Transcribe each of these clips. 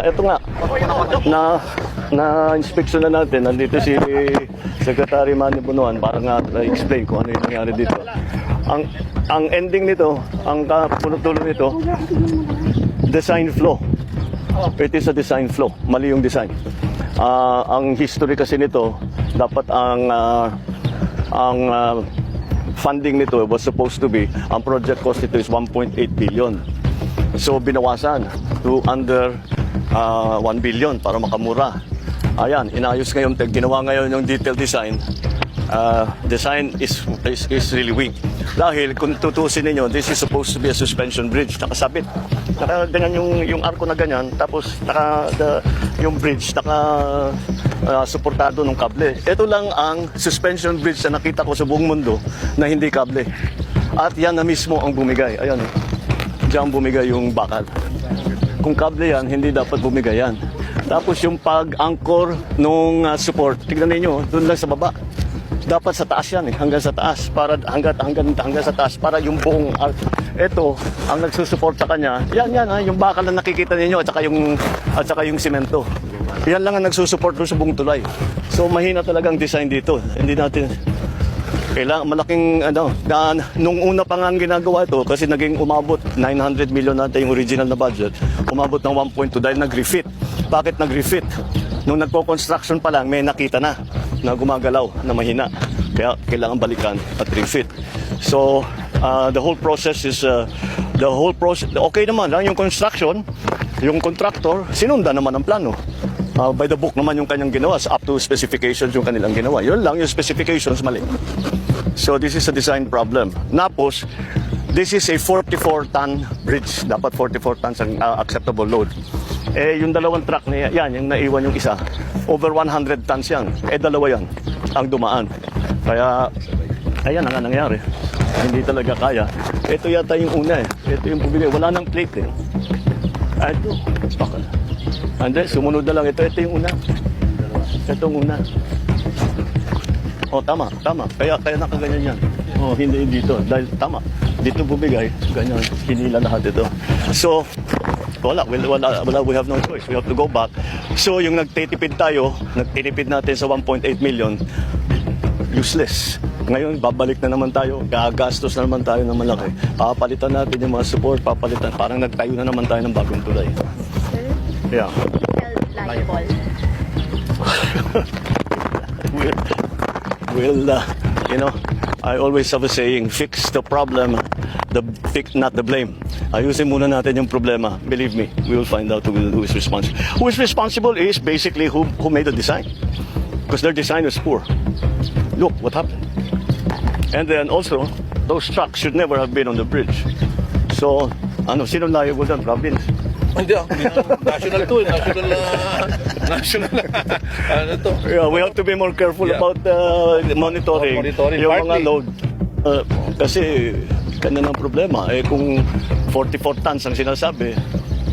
Ito nga, na-inspeksyon na natin. Nandito si Secretary Manny Bunuan para nga explain kung ano yung nangyari dito. Ang ending nito, ang punutulo nito, design flaw. It is a design flaw. Mali yung design. Ang history kasi nito, dapat ang funding nito was supposed to be, ang project cost nito is 1.8 billion. So binawasan to under 1 billion para makamura. Ayan, inayos ngayon, ginawa ngayon yung detailed design. Design is really weak. Dahil kung tutusin ninyo, this is supposed to be a suspension bridge. Nakasabit. Ganyan yung arko na ganyan. Tapos yung bridge suportado ng kable. Ito lang ang suspension bridge na nakita ko sa buong mundo na hindi kable. At yan na mismo ang bumigay. Ayan. Diyan bumigay yung bakal. Kung kable yan, hindi dapat bumigay yan. Tapos yung pag-anchor nung support, tignan niyo, doon lang sa baba. Dapat sa taas yan hanggang sa taas para hanggang sa taas para yung buong ito ang nagsusupport sa kanya. Yan yung bakal na nakikita niyo at saka yung semento. Yan lang ang nagsusupport doon sa buong tulay. So mahina talagang design dito. Hindi natin kailangan malaking nung una pa nga ang ginagawa ito kasi naging umabot 900 million natin yung original na budget. Umabot ng 1.2 dahil nag-refit. Bakit nag-refit? Nung nagpo-construction pa lang may nakita na gumagalaw na mahina. Kaya kailangan balikan at refit. So the whole process is okay naman lang yung construction, yung contractor sinundan naman ang plano. By the book naman yung kanyang ginawa, up to specifications yung kanilang ginawa. Yun lang, yung specifications mali. So this is a design problem. Napos, this is a 44-ton bridge. Dapat 44 tons ang acceptable load. Yung dalawang truck na yan, yung naiwan yung isa, over 100 tons yan. Dalawa yan ang dumaan. Kaya, ayan ang nangyari. Hindi talaga kaya. Ito yata yung una Ito yung bumigay. Wala nang plate Ito, bakal. Hindi, sumunod na lang. Ito yung una. Itong una. Tama. Kaya nakaganyan yan. Hindi dito. Dahil tama. Dito bumigay. Ganyan. Hinila lahat ito. So, wala. We have no choice. We have to go back. So, yung nagtitipid natin sa 1.8 million, useless. Ngayon, babalik na naman tayo. Gagastos na naman tayo ng malaki. Papalitan natin yung mga support. Parang nagtayo na naman tayo ng bagong tulay. Yeah. Liable. I always have a saying, fix the problem, not the blame. Ayusin muna natin yung problema. Believe me, we will find out who is responsible. Who is responsible is basically who made the design. Because their design was poor. Look what happened. And then also, those trucks should never have been on the bridge. So, sino liable doon? Province. Hindi national to national Yeah, we have to be more careful about monitoring yung mga load. Kasi ganyan ang problema. Kung 44 tons ang sinasabi,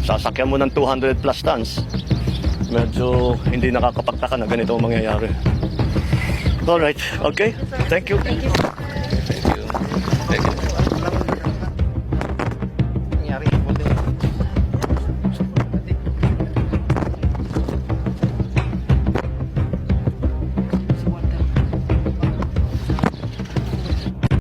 sasakyan mo ng 200 plus tons, medyo hindi nakakapagtaka na ganito ang mangyayari. Alright, okay. Thank you.